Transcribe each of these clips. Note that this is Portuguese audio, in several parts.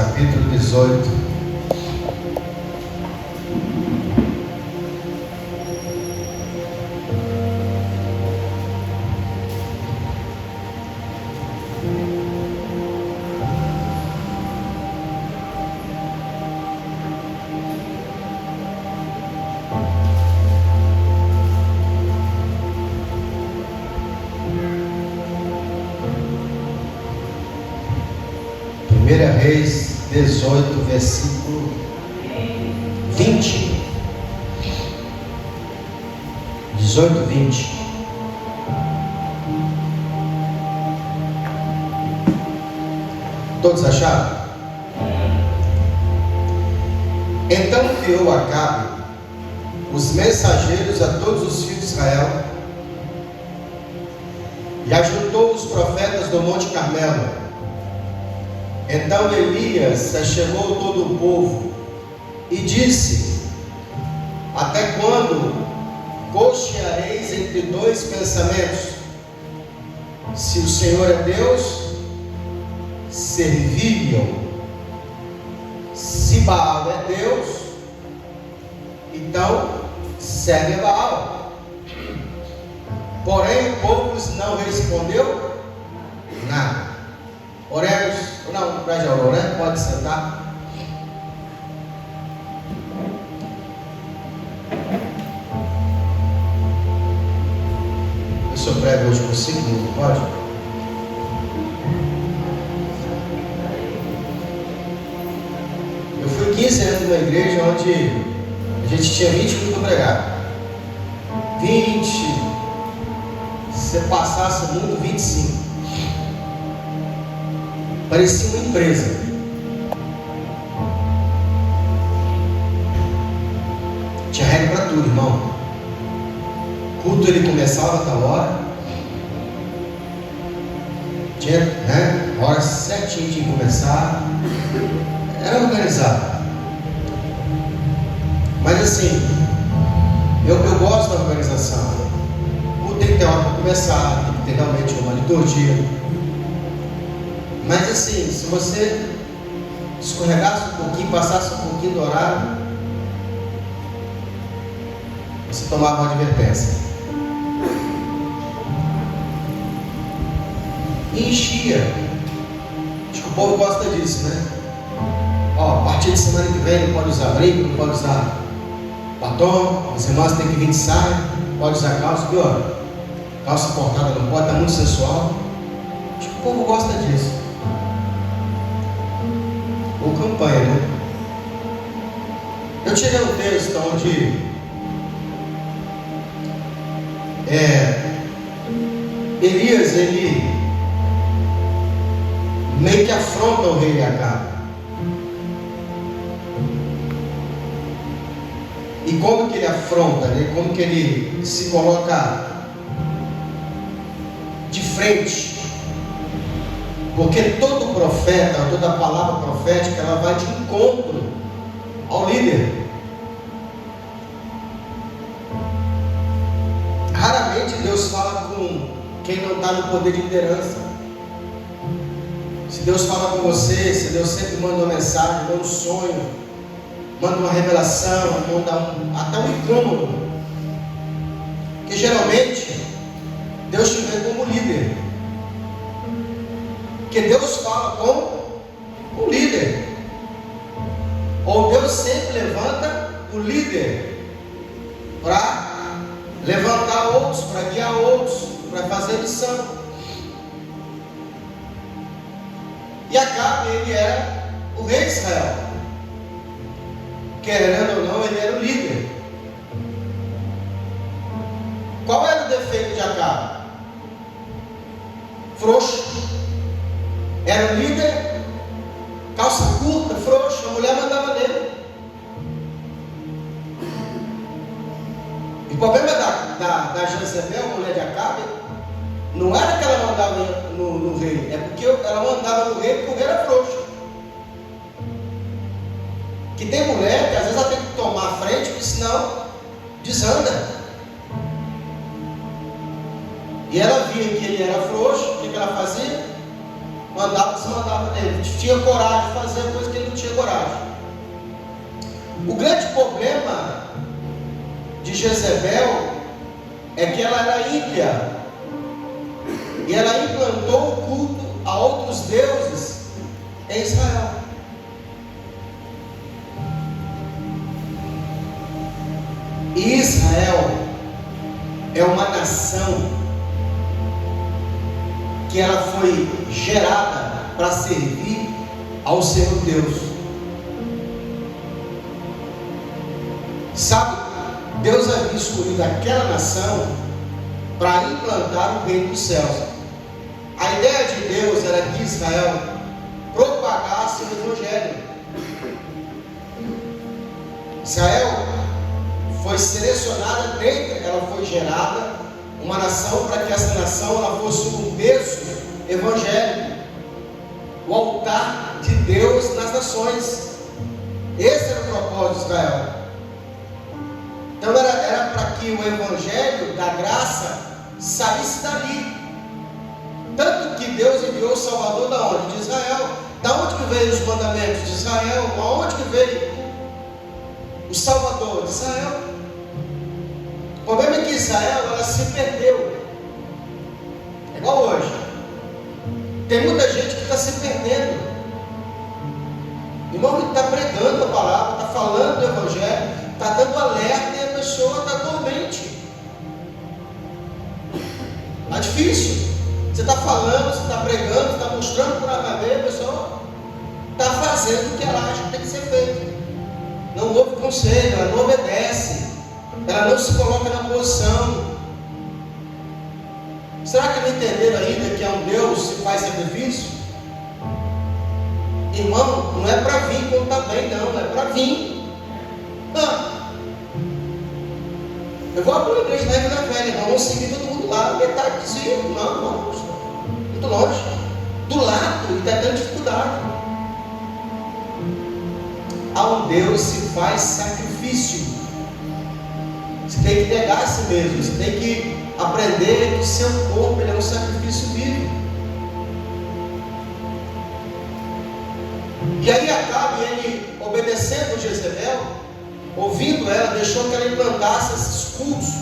capítulo 18. Primeira Reis 18, versículo 20. 18, 20. Todos acharam? Então enviou Acabe os mensageiros a todos os filhos de Israel e ajuntou os profetas do Monte Carmelo. Então Elias chegou todo o povo e disse: até quando cocheareis entre dois pensamentos? Se o Senhor é Deus, serviam. Se Baal é Deus, então serve a Baal. Porém o povo não respondeu nada. Oremos, não, para já orou, né? Pode sentar. Eu sou prego hoje com 5 minutos, pode? Eu fui 15 anos numa igreja onde a gente tinha 20 minutos para pregar. 20, se você passasse muito, 25. Parecia uma empresa. Tinha regra para tudo, irmão. Culto ele começava a tal hora. Tinha, né? A hora certinha de começar. Era organizado. Mas assim, eu gosto da organização. O culto tem que ter hora para começar, tem que ter realmente uma liturgia. Mas assim, se você escorregasse um pouquinho, passasse um pouquinho do horário, você tomava uma advertência. E enchia. Acho que o povo gosta disso, né? Ó, a partir de semana que vem não pode usar brinco, não pode usar batom, as irmãs têm que vir de saia, pode usar calça, pior. Calça cortada não pode, está muito sensual. Acho que o povo gosta disso. Ou campanha, né? Eu tirei um texto onde Elias, ele meio que afronta o rei Acabe. E como que ele afronta, né? Como que ele se coloca de frente? Porque todo profeta, toda palavra profética, ela vai de encontro ao líder. Raramente Deus fala com quem não está no poder de liderança. Se Deus fala com você, se Deus sempre manda uma mensagem, manda um sonho, manda uma revelação, manda até um incômodo. Porque geralmente Deus te vê como líder. Porque Deus fala com o líder. Ou Deus sempre levanta o líder para levantar outros, para guiar outros, para fazer missão. E Acabe, ele era o rei de Israel. Querendo ou não, ele era o líder. Qual era o defeito de Acabe? Frouxo. Era o líder, calça curta, frouxo, a mulher mandava nele. E o problema da Jezebel, mulher de Acabe, não era que ela mandava no rei, é porque ela mandava no rei porque o rei era frouxo. Que tem mulher que às vezes ela tem que tomar a frente, porque senão desanda. E ela via que ele era frouxo, o que ela fazia? Mandava, desmandava nele. Tinha coragem de fazer a coisa que ele O grande problema de Jezebel é que ela era ímpia e ela implantou o culto a outros deuses em Israel. E Israel é uma nação que ela foi gerada para servir ao Senhor Deus. Sabe, Deus havia escolhido aquela nação para implantar o reino dos céus. A ideia de Deus era que Israel propagasse o Evangelho. Israel foi selecionada ela foi gerada uma nação para que essa nação ela fosse um berço evangélico, o altar de Deus nas nações. Esse era o propósito de Israel. Então era para que o evangelho da graça saísse dali. Tanto que Deus enviou o Salvador da onde? De Israel. Da onde que veio os mandamentos? De Israel. Aonde que veio o Salvador? De Israel. O problema é que Israel ela se perdeu. É igual hoje. Tem muita gente que está se perdendo. Irmão que está pregando a palavra, está falando do evangelho, está dando alerta e a pessoa está dormente. Está difícil. Você está falando, você está pregando, você está mostrando para a ver, a pessoa está fazendo o que ela acha que tem que ser feito. Não ouve conselho, ela não obedece, ela não se coloca na posição. Será que não entenderam ainda que é um Deus que faz sacrifício? Irmão, não é para vir quando está bem, não é para vir. Eu vou abrir a igreja da Vida Velha, irmão, vamos seguir todo mundo lá, metade dizia, não, vamos, muito longe, do lado, e está tendo dificuldade. A um Deus se faz sacrifício. Você tem que negar a si mesmo, você tem que aprender que o seu corpo ele é um sacrifício vivo. E aí Acabe, ele obedecendo Jezebel, ouvindo ela, deixou que ela implantasse esses cultos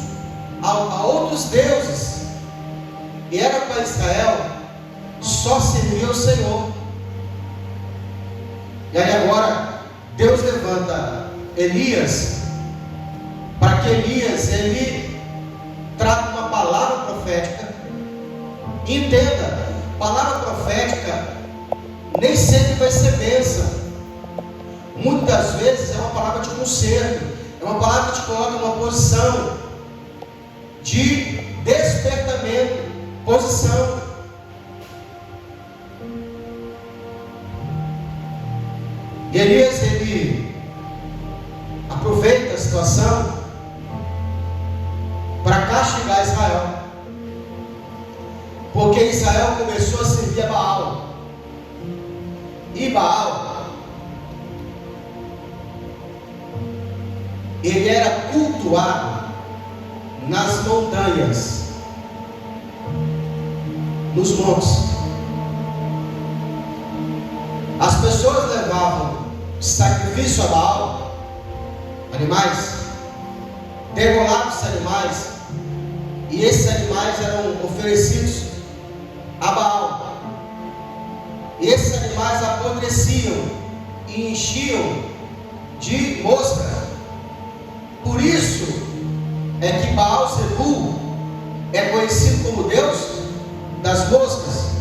a outros deuses. E era para Israel só servir ao Senhor. E aí agora Deus levanta Elias para que Elias ele traga uma palavra profética. E entenda, palavra profética nem sempre vai ser bênção. Muitas vezes é uma palavra de conserto, é uma palavra que te coloca numa posição de despertamento, posição. E Elias ele aproveita a situação para castigar Israel, porque Israel começou a servir a Baal. E Baal, ele era cultuado nas montanhas, nos montes. As pessoas levavam sacrifício a Baal, animais, degolavam os animais, e esses animais eram oferecidos a Baal. E esses animais apodreciam e enchiam de mosca. Por isso é que Baal-Zebul é conhecido como Deus das moscas.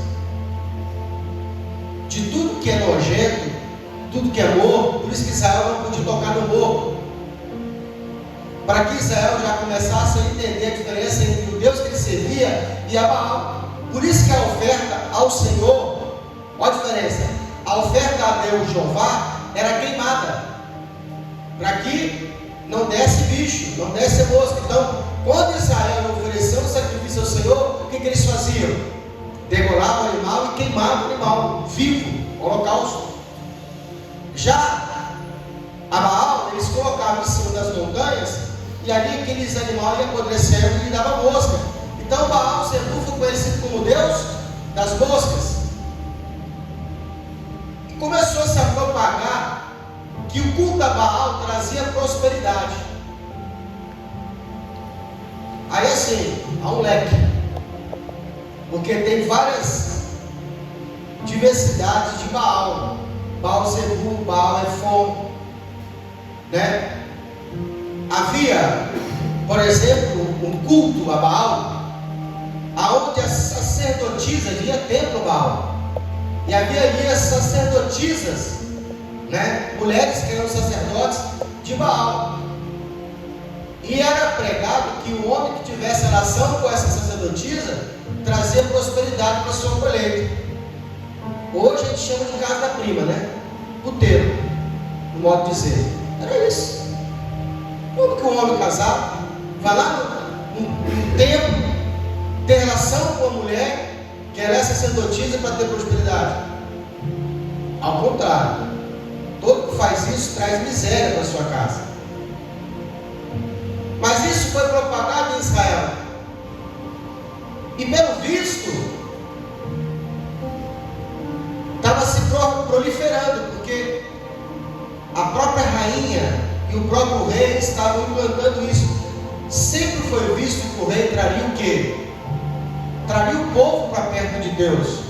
De tudo que é nojento, tudo que é morto. Por isso que Israel não podia tocar no morro. Para que Israel já começasse a entender a diferença entre o Deus que ele servia e a Baal. Por isso que a oferta ao Senhor, olha a diferença, a oferta a Deus Jeová era queimada, para que não desse bicho, não desse mosca. Então, quando Israel ofereceu um sacrifício ao Senhor, o que eles faziam? Degolavam o animal e queimavam o animal vivo, holocausto. Já a Baal, eles colocavam em cima das montanhas, e ali aqueles animais iam apodrecendo e lhe davam mosca. Então Baal-Zebul foi conhecido como Deus das moscas. E começou-se a propagar que o culto culto a Baal trazia prosperidade. Aí assim, há um leque, porque tem várias diversidades de Baal. Baal Zebu, Baal Efon, né? Havia, por exemplo, um culto a Baal, aonde as sacerdotisas, havia templo a Baal, e havia ali as sacerdotisas, né? Mulheres que eram sacerdotes de Baal, e era pregado que o homem que tivesse relação com essa sacerdotisa trazia prosperidade para a sua colheita. Hoje a gente chama de casa da prima, né? Puteiro, no modo de dizer. Era isso. Como que um homem casado vai lá no templo, ter relação com uma mulher que ela é sacerdotisa para ter prosperidade? Ao contrário, todo que faz isso traz miséria para sua casa. Mas isso foi propagado em Israel, e pelo visto estava se proliferando, porque a própria rainha e o próprio rei estavam implantando isso. Sempre foi visto que o rei traria o quê? Traria o povo para perto de Deus.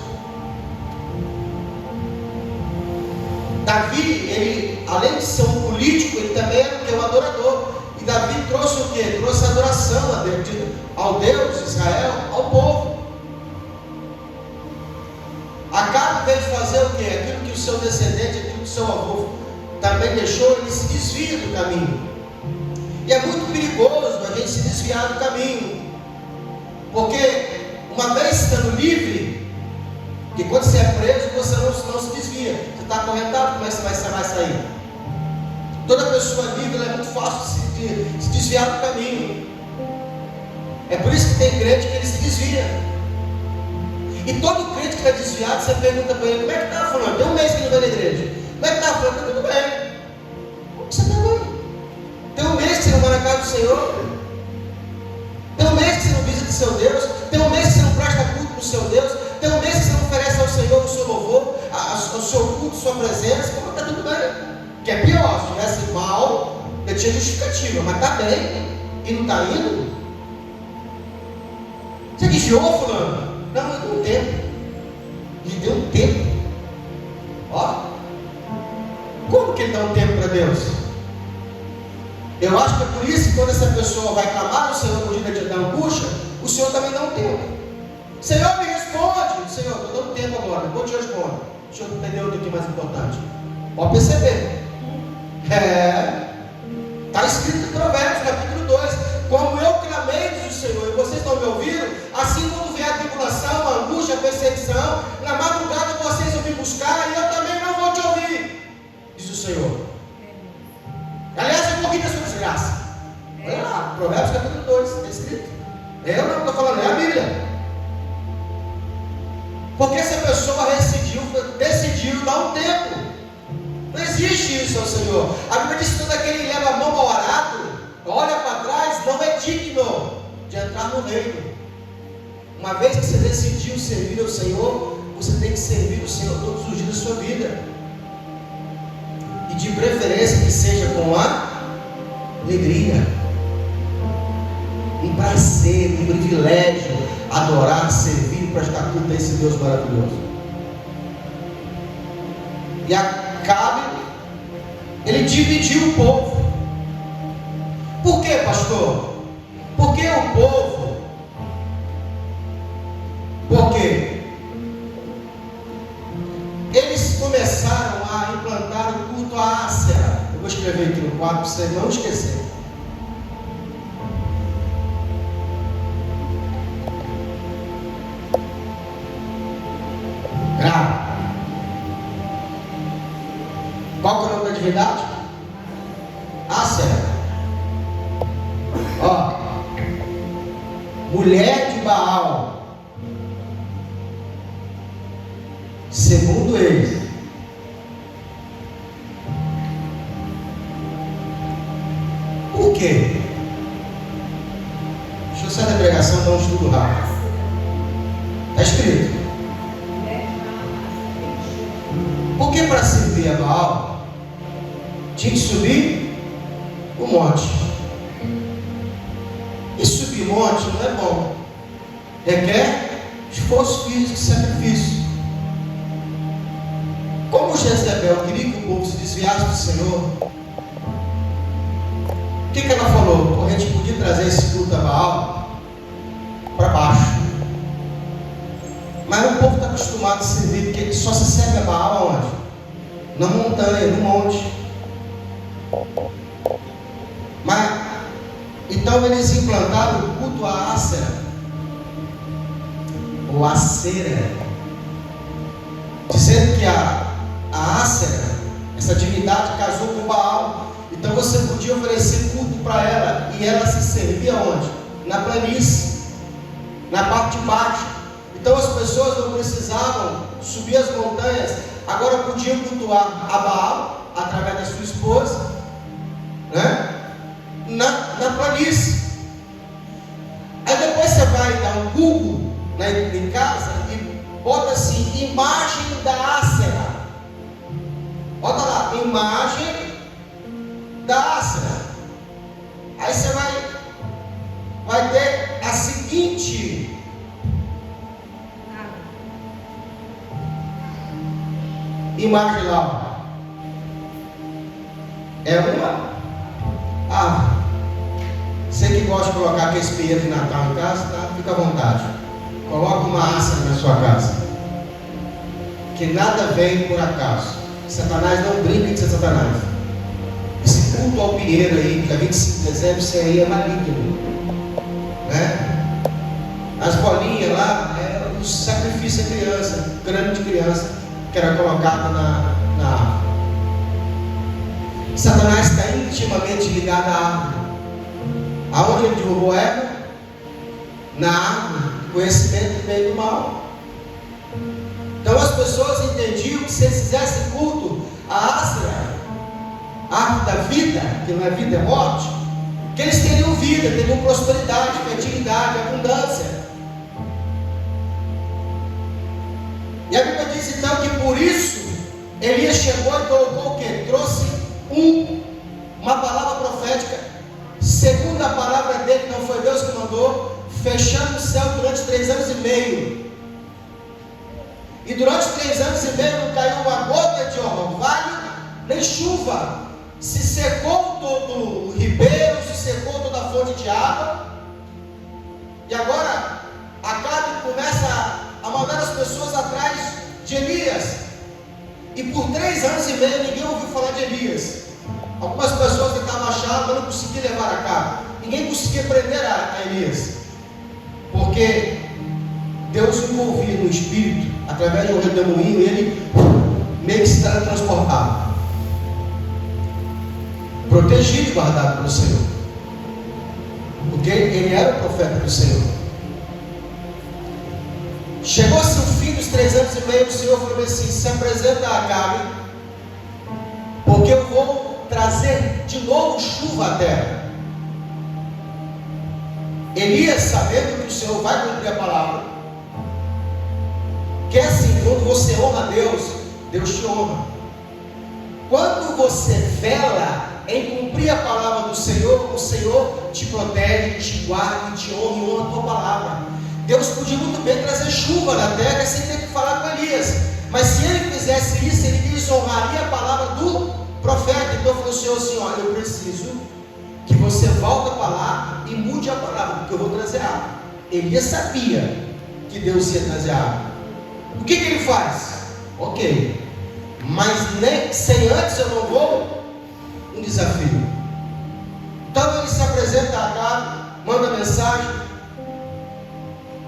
Davi, ele, além de ser um político, ele também era um adorador. E Davi trouxe o quê? Trouxe adoração a Deus, ao Deus de Israel, ao povo. Acabe veio fazer o quê? Aquilo que o seu descendente, aquilo que o seu avô também deixou, ele se desvia do caminho. E é muito perigoso a gente se desviar do caminho, porque uma vez estando livre, que quando você é preso, você não se desvia. Você está acorrentado, como é que você vai sair? Toda pessoa livre, ela é muito fácil se desviar do caminho. É por isso que tem crente que ele se desvia. E todo crente que está desviado, você pergunta para ele: como é que está, fulano? Tem um mês que ele vai na igreja. Como é que está, fulano? Está tudo bem. Como que você está bem? Tem um mês que você não vai na casa do Senhor. Tem um mês que você não visita seu Deus. Tem um mês que você não presta culto para o seu Deus. Tem um mês que você não oferece ao Senhor o seu louvor, o seu culto, a sua presença. Como está tudo bem? Que é pior, se estivesse mal, eu tinha justificativa, mas está bem e não está indo. Você desviou, fulano? Não, eu dei um tempo. Ele deu um tempo. Ó, como que ele dá um tempo para Deus? Eu acho que é por isso que quando essa pessoa vai clamar ao Senhor no dia da angústia, o Senhor também dá um tempo. Senhor, me responde. Senhor, estou dando tempo agora, depois te respondo. Deixa eu entender outro aqui mais importante. Pode perceber. Está escrito em Provérbios, capítulo 2: como eu clamei, diz o Senhor, e vocês não me ouviram, assim quando vier a tribulação, a angústia, a perseguição, na madrugada vocês vão me buscar, e eu também não vou te ouvir, diz o Senhor. Aliás, eu morri da sua desgraça. Olha lá, Provérbios capítulo 2, está escrito. Eu não estou falando, é a Bíblia. Porque essa pessoa decidiu dar um tempo. Não existe isso ao Senhor. A Bíblia diz que todo aquele que leva a mão ao arado, olha para trás, não é digno de entrar no reino. Uma vez que você decidiu servir ao Senhor, você tem que servir o Senhor todos os dias da sua vida. E de preferência que seja com a alegria, um prazer, um privilégio, adorar, servir, prestar culto a esse Deus maravilhoso. E Acabe, ele dividiu o povo. Por quê, pastor? Porque o povo, porque eles começaram a implantar o culto a Ácera. Eu vou escrever aqui no quadro para você não esquecer. Grave. Qual que é o nome da divindade? Ácera. Ó, mulher de Baal, segundo eles. Por quê? Deixa eu sair da pregação e dar um estudo rápido. Está escrito. Porque para servir a Baal tinha que subir o monte. E subir monte não é bom, requer esforço físico e sacrifício. Como Jezebel queria que o povo se desviasse do Senhor, o que ela falou? A gente podia trazer esse culto a Baal para baixo, mas o povo está acostumado a servir, porque ele só se serve a Baal aonde? Na montanha, no monte. Mas então eles implantaram o culto a Ácera, ou Acera, dizendo que a Ácera, essa divindade, casou com Baal. Então você podia oferecer culto para ela, e ela se servia onde? Na planície, na parte de baixo. Então as pessoas não precisavam subir as montanhas, agora podiam cultuar a Baal através da sua esposa, né? Na planície. Aí depois você vai dar um Google em casa e bota assim: imagem da Ácera. Bota lá, imagem da Ácera. Aí você vai ter a seguinte imagem lá. É uma árvore. Você que gosta de colocar aquele espinheiro de Natal em casa, tá? Fica à vontade. Coloca uma Ácera na sua casa. Que nada vem por acaso. Satanás não brinca de ser Satanás. Esse culto ao pinheiro aí, dia 25 de dezembro, isso aí é maligno, né? As bolinhas lá, é o sacrifício da criança, crânio de criança, que era colocado na árvore. Satanás está intimamente ligado à árvore. Aonde ele derrubou Eva? Na árvore, conhecimento do bem e do mal. Então as pessoas entendiam que se eles fizessem culto à Ácera, árvore da vida, que não é vida, é morte, que eles teriam vida, teriam prosperidade, fertilidade, abundância. E a Bíblia diz então que por isso Elias chegou e colocou o quê? Trouxe uma palavra profética, segundo a palavra dele, não foi Deus que mandou, fechando o céu durante 3 anos e meio. E durante 3 anos e meio não caiu uma gota de orvalho, nem chuva. Se secou todo o ribeiro, se secou toda a fonte de água. E agora Acabe começa a mandar as pessoas atrás de Elias. E por 3 anos e meio ninguém ouviu falar de Elias. Algumas pessoas tentavam achar, mas não conseguiam levar a cabo. Ninguém conseguia prender a Elias, porque Deus o envolvia no espírito, através de um redemoinho, e ele meio que se transportava, protegido e guardado pelo Senhor, porque ele era o profeta do Senhor. Chegou-se o fim dos 3 anos e meio, o Senhor falou assim: se apresenta a Acabe, porque eu vou trazer de novo chuva à terra. Elias, sabendo que o Senhor vai cumprir a palavra, que assim, quando você honra a Deus, Deus te honra. Quando você vela em cumprir a palavra do Senhor, o Senhor te protege, te guarda, te honra e honra a tua palavra. Deus podia muito bem trazer chuva na terra sem ter que falar com Elias, mas se ele fizesse isso, ele desonraria a palavra do profeta. Então falou o Senhor assim: olha, eu preciso que você volte para lá e mude a palavra, porque eu vou trazer água. Elias sabia que Deus ia trazer água. O que ele faz? Ok, mas nem, sem antes eu não vou. Um desafio. Então ele se apresenta a Acabe, manda mensagem,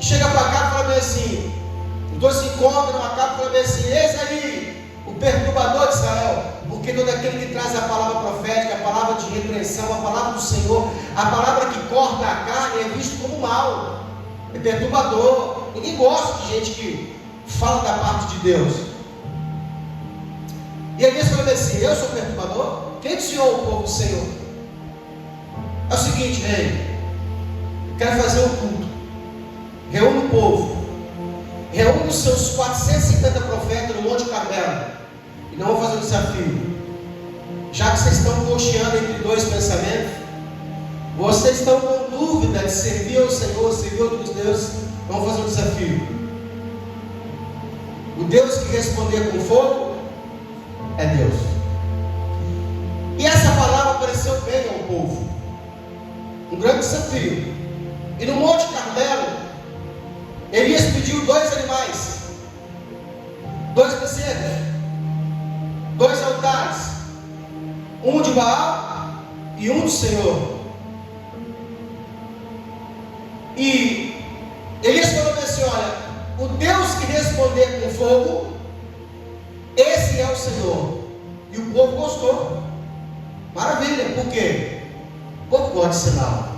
chega para cá e fala bem assim, os dois se encontram, Acabe fala bem assim: eis aí o perturbador de Israel, porque todo aquele que traz a palavra profética, a palavra de repreensão, a palavra do Senhor, a palavra que corta a carne, é visto como mal, é perturbador. Ninguém gosta de gente que fala da parte de Deus. E Elias falou assim: eu sou perturbador? Quem desviou o povo do Senhor? É o seguinte, rei, quero fazer um culto, reúne o povo, reúne os seus 450 profetas no Monte Carmelo, e não vou fazer um desafio. já que vocês estão cocheando entre dois pensamentos, vocês estão com dúvida de servir ao Senhor, servir outros deuses, vamos fazer um desafio. O Deus que responder com fogo é Deus. E essa palavra pareceu bem ao povo, um grande desafio. E no Monte Carmelo, Elias pediu 2 animais, 2 bezerros, 2 altares, um de Baal e um do Senhor. E Elias falou assim: olha, o Deus que responder com fogo, esse é o Senhor. E o povo gostou. Maravilha, por quê? O povo gosta de sinal.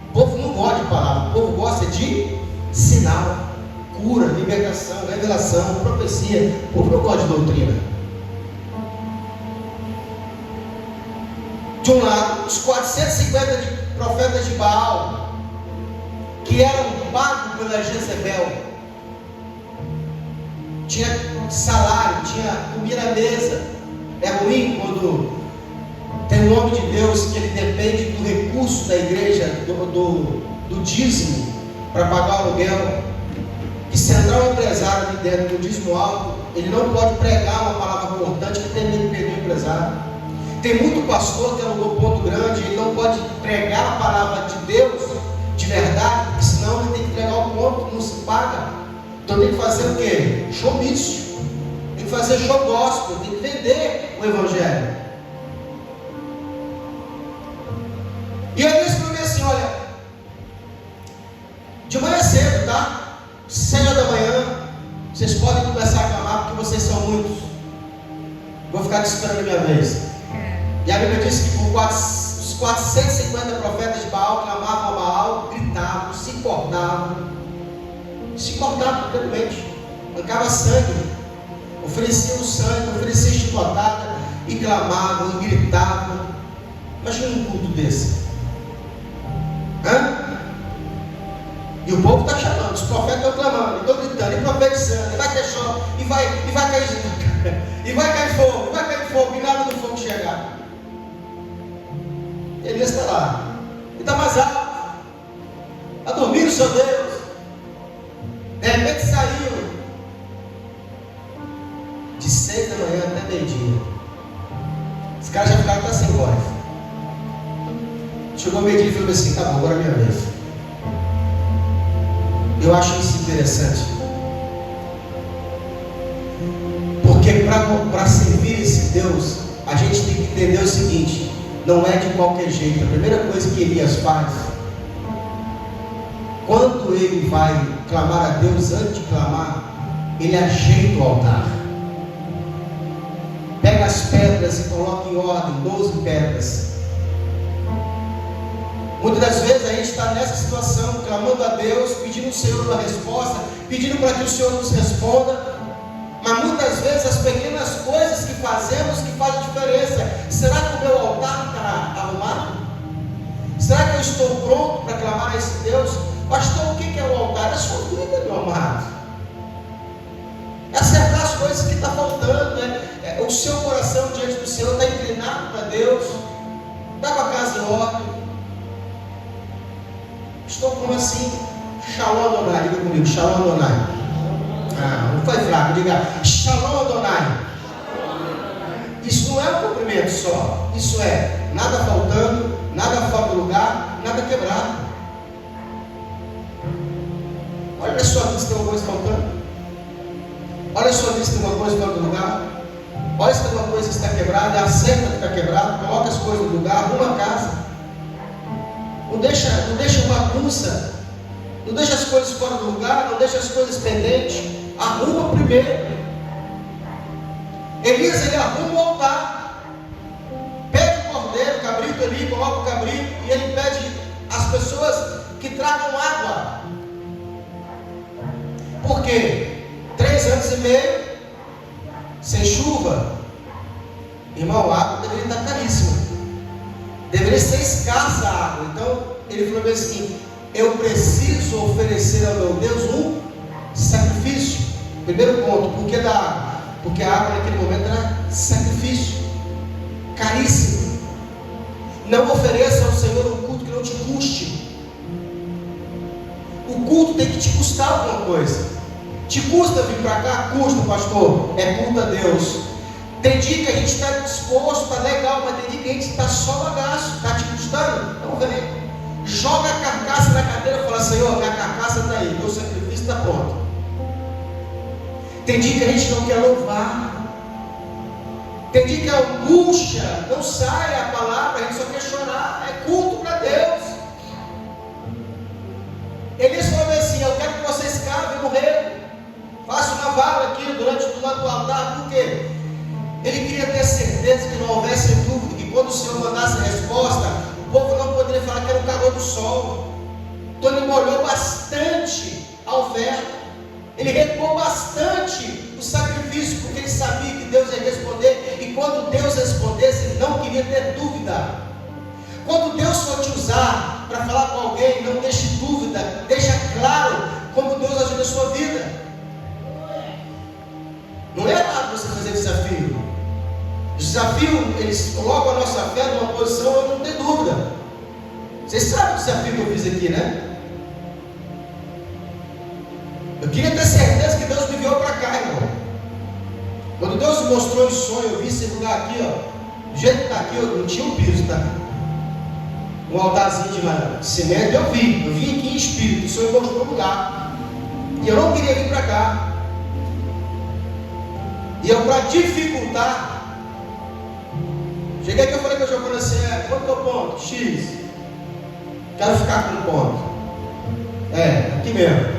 O povo não gosta de palavra, o povo gosta de sinal, cura, libertação, revelação, profecia. O povo não gosta de doutrina. De um lado, os 450 profetas de Baal, que eram pagos pela Jezebel, tinha salário, tinha comida à mesa. É ruim quando tem um homem de Deus que ele depende do recurso da igreja, do dízimo, para pagar o aluguel. Que se entrar um empresário ali dentro do dízimo alto, ele não pode pregar uma palavra importante, que tem medo de perder o empresário. Tem muito pastor que alugou ponto grande, ele não pode pregar a palavra de Deus de verdade, porque senão ele tem que entregar o ponto, não se paga. Então tem que fazer o quê? Show místico, tem que fazer show gospel, tem que vender o evangelho. E eu disse para mim assim: olha, de manhã cedo, tá? 6 horas da manhã, vocês podem começar a clamar, porque vocês são muitos. Vou ficar esperando a minha vez. E a Bíblia diz que os 450 profetas de Baal clamavam a Baal, gritavam, se cortavam totalmente, mancava sangue, ofereciam sangue, ofereciam chicotada, e clamavam, e gritavam. Imagina um culto desse. E o povo está chamando, os profetas estão clamando, estão gritando, e profetizando, e vai ter chão, e vai cair, e vai cair fogo, e nada do fogo chegar. Elias está lá, e está mais alto, está dormindo, seu Deus. De repente saiu de 6 da manhã até meio-dia. Os caras já ficaram até sem voz. Chegou meio-dia e falou assim: tá bom, agora é minha vez. Eu acho isso interessante, porque para servir esse Deus, a gente tem que entender o seguinte: não é de qualquer jeito. A primeira coisa que Elias faz, quando ele vai clamar a Deus, antes de clamar, ele ajeita o altar, pega as pedras e coloca em ordem 12 pedras. Muitas das vezes a gente está nessa situação, clamando a Deus, pedindo ao Senhor uma resposta, pedindo para que o Senhor nos responda, mas muitas vezes as pequenas coisas que fazemos que fazem diferença. Será que o meu altar está arrumado? Será que eu estou pronto para clamar a esse Deus? Pastor, o que é o altar? É a sua vida, meu amado. É acertar as coisas que estão faltando, o seu coração diante do Senhor está inclinado para Deus, está com a casa em ordem. Estou como assim? Shalom Adonai, diga comigo, Shalom Adonai. Não foi fraco, diga Shalom Adonai. Isso não é um cumprimento só, isso é nada faltando, nada fora do lugar, nada quebrado. Olha a sua vida se tem alguma coisa faltando. Olha a sua vida se tem alguma coisa fora do lugar. Olha se tem alguma coisa que está quebrada, acerta o que está quebrado, coloca as coisas no lugar, arruma a casa. Não deixa bagunça, não deixa as coisas fora do lugar, não deixa as coisas pendentes, arruma primeiro. Elias, ele arruma o altar, pede o cordeiro, o cabrito ali, coloca o cabrito, e ele pede às pessoas que tragam água. Por quê? 3 anos e meio sem chuva, irmão, a água deveria estar caríssima. Deveria ser escassa a água. Então ele falou assim: eu preciso oferecer ao meu Deus um sacrifício. Primeiro ponto, por que da água? Porque a água naquele momento era sacrifício. caríssimo. Não ofereça ao Senhor um culto que não te custe. O culto tem que te custar alguma coisa. Te custa vir para cá? Custa, pastor. É culto a Deus. Tem dia que a gente está disposto, está legal, mas tem dia que a gente está só bagaço. Está te custando? Então vem. Joga a carcaça na cadeira e fala: Senhor, minha carcaça está aí, meu sacrifício está pronto. Tem dia que a gente não quer louvar. Tem dia que a angústia não sai a palavra, a gente só quer chorar. É culto para Deus. Elias falou assim: eu quero que vocês cavem no rego. Faça uma vala aqui do lado do altar. Por quê? Ele queria ter certeza que não houvesse dúvida, que quando o Senhor mandasse a resposta, o povo não poderia falar que era o calor do sol. Então ele molhou bastante a oferta. Ele recuou bastante o sacrifício, porque ele sabia que Deus ia responder. E quando Deus respondesse, ele não queria ter dúvida. Quando Deus for te usar para falar com alguém, não deixe dúvida, deixa claro como Deus ajuda a sua vida. Não é errado você fazer desafio. O desafio, eles colocam a nossa fé numa posição onde não tem dúvida. Vocês sabem o desafio que eu fiz aqui, né? Eu queria ter certeza que Deus me enviou para cá, irmão. Quando Deus me mostrou em sonho, eu vi esse lugar aqui, ó. Do jeito que está aqui, eu não tinha um piso, tá? Um altarzinho de cimento, eu vi aqui em espírito. O Senhor mostrou o lugar. E eu não queria vir para cá. E eu, para dificultar, cheguei aqui, eu falei com o Giovanni assim: quanto é o ponto? X. Quero ficar com o ponto. Aqui mesmo.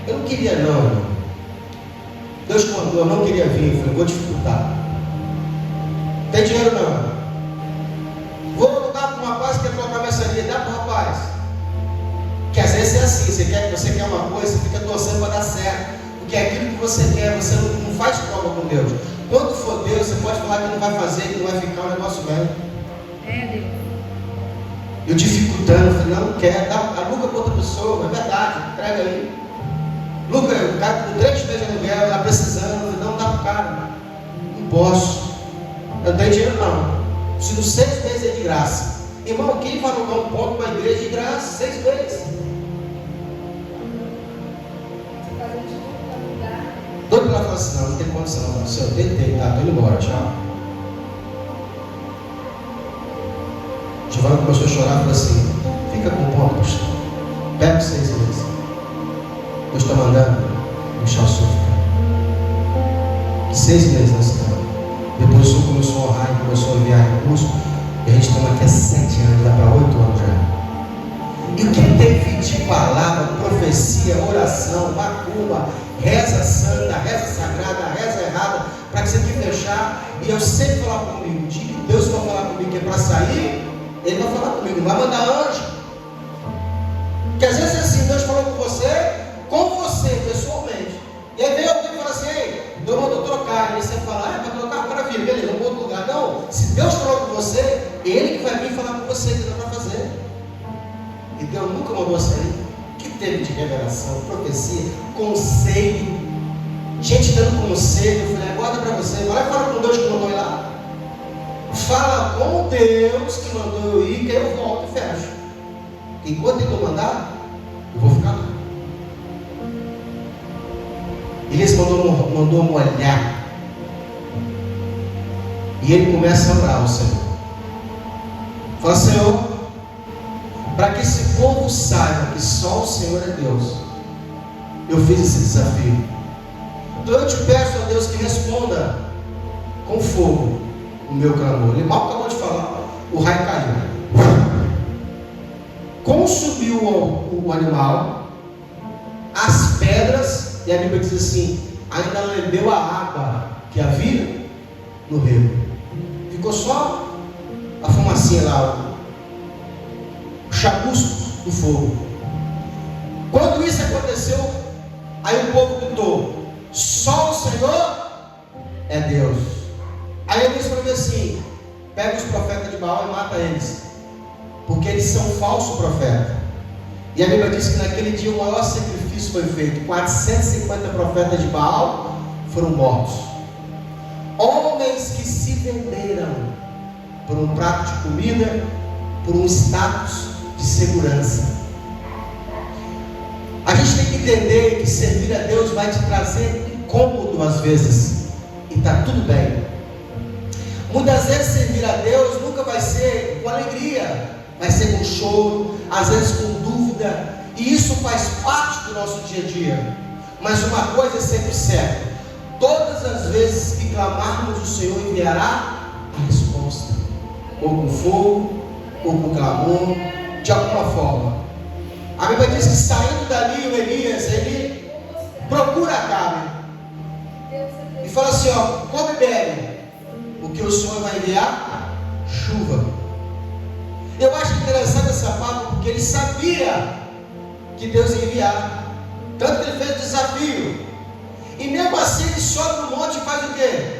Eu não queria não, irmão. Deus mandou, eu não queria vir. Eu falei: vou dificultar. Tem dinheiro não? Vou dar para um rapaz que quer colocar mensaria. Dá para o rapaz. Porque às vezes é assim: você quer uma coisa, você fica torcendo para dar certo. Porque aquilo que você quer, você não faz prova com Deus. Quando for Deus, você pode falar que não vai fazer, que não vai ficar um negócio velho. Deus. Eu dificultando, eu falei: não quer, aluga para outra pessoa, é verdade, entrega aí. Lucas, o cara com 3 meses de aluguel, está precisando, não dá para o cara. Não posso. Eu não tenho dinheiro não. Preciso 6 meses é de graça. Irmão, quem vai alugar um ponto para a igreja de graça? 6 meses. Doido para falar assim: não tem condição, não. Se eu tentei, tá? Estou indo embora, tchau. Giovanni começou a chorar e falou assim: fica com o ponto, pastor. Pega 6 meses. Deus está mandando deixar o senhor ficar 6 meses na cidade. Depois o senhor começou a honrar e começou a enviar recursos. E a gente estamos aqui há 7 anos, dá para 8 anos já. E o que teve de palavra, profecia, oração, macumba, reza santa, reza sagrada, reza errada, para que você aqui fechar. E eu sempre falava comigo: o dia que Deus vai falar comigo que é para sair, Ele vai falar comigo, não vai mandar anjo. Porque às vezes é assim: Deus falou com você pessoalmente. E aí vem alguém e fala assim: ei, Deus mandou trocar. E aí você fala: vai trocar, maravilha, beleza, vamos para outro lugar. Não, se Deus falou com você, Ele que vai vir falar com você, que dá para fazer. E Deus nunca mandou sair. Que teve de revelação, profecia, conselho, gente dando conselho. Eu falei: aguarda para você, vai lá e fala com Deus que mandou ir lá. Fala com Deus que mandou eu ir, que aí eu volto e fecho. Enquanto Ele não mandar, eu vou ficar lá. Elias mandou molhar. E ele começa a orar ao Senhor. Fala: Senhor, para que esse povo saiba que só o Senhor é Deus, eu fiz esse desafio. Então eu te peço, ó Deus, que responda com fogo o meu clamor. Ele mal acabou de falar, o raio caiu, consumiu o animal, as pedras. E a Bíblia diz assim: ainda lambeu a água que havia no rio. Ficou só a fumacinha lá, o chamusco do fogo. Quando isso aconteceu, aí o povo gritou: só o Senhor é Deus. Aí Deus falou assim: pega os profetas de Baal e mata eles, porque eles são falsos profetas. E a Bíblia diz que naquele dia o maior sacrifício foi feito. 450 profetas de Baal foram mortos. Homens que se venderam por um prato de comida, por um status de segurança. A gente tem que entender que servir a Deus vai te trazer incômodo às vezes, e está tudo bem. Muitas vezes servir a Deus nunca vai ser com alegria, vai ser com choro, às vezes com dúvida, e isso faz parte do nosso dia a dia. Mas uma coisa é sempre certa: todas as vezes que clamarmos, o Senhor enviará a resposta, ou com fogo, ou com clamor, de alguma forma. A Bíblia diz que saindo dali, o Elias, ele procura Acabe e fala assim: ó, come e bebe, porque o Senhor vai enviar chuva. Eu acho interessante essa palavra, porque ele sabia que Deus ia enviar, tanto que ele fez o desafio, e mesmo assim ele sobe no monte e faz o quê?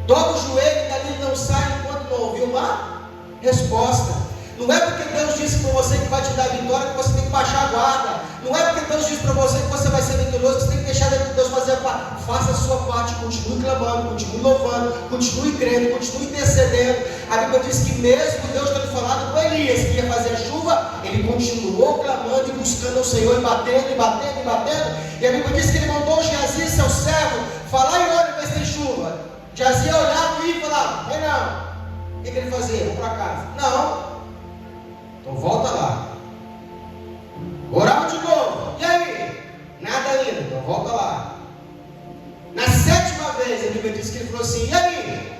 Dobra o joelho e dali não sai enquanto não ouviu uma resposta. Não é porque Deus disse para você que vai te dar vitória que você tem que baixar a guarda. Não é porque Deus disse para você que você vai ser vitorioso que você tem que deixar Deus fazer a parte. Faça a sua parte, continue clamando, continue louvando, continue crendo, continue intercedendo. A Bíblia diz que mesmo Deus tendo falado com Elias que ia fazer a chuva, ele continuou clamando e buscando o Senhor, e batendo, e batendo, e batendo. E a Bíblia diz que ele mandou Geazi, seu servo, falar e olha ver se tem chuva. Geazi olhava e falava: vem não. O que ele fazia? Vou para casa. Não. Então volta lá. Orava de novo. E aí? Nada ainda. Então volta lá. Na 7ª vez, a Bíblia diz que ele falou assim: e aí?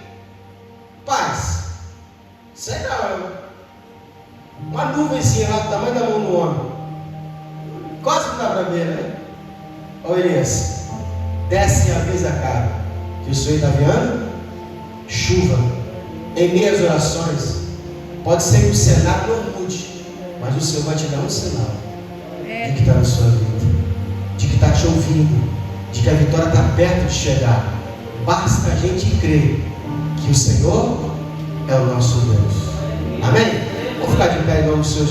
Paz. Sei não. Uma nuvenzinha lá do tamanho da mão do homem. Quase não dá para ver, né? Ô Elias, desce e avisa a cara que o Senhor está enviando chuva. Em minhas orações, pode ser que o cenário não mude, mas o Senhor vai te dar um sinal de que está na sua vida, de que está te ouvindo, de que a vitória está perto de chegar. Basta a gente crer que o Senhor é o nosso Deus. Amém? Vamos ficar de pé em nome do Senhor.